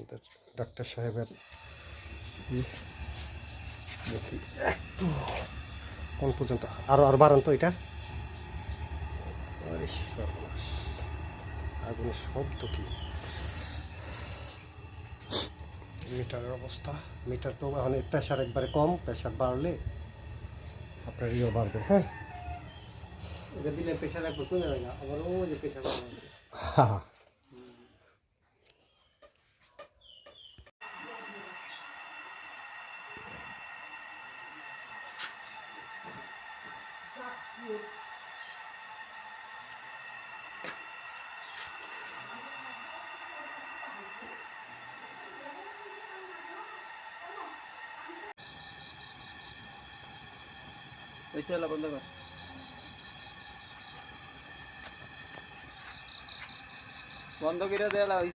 আমাদের ডাক্তার সাহেবের দেখি একটু কোন পর্যন্ত আরো বাড়ান তো এটা। আগুনের শব্দ কি, মিটারের অবস্থা। মিটার তো এখন প্রেশার একবারে কম, প্রেশার বাড়লে আপনার ইয়ে বাড়বে। হ্যাঁ, এটা দিলে প্রেশার একবার কমে যায় না, আবার ও যে প্রেশার বাড়বে। হ্যাঁ ওইসব বন্ধ কর, বন্ধ করে দেওয়া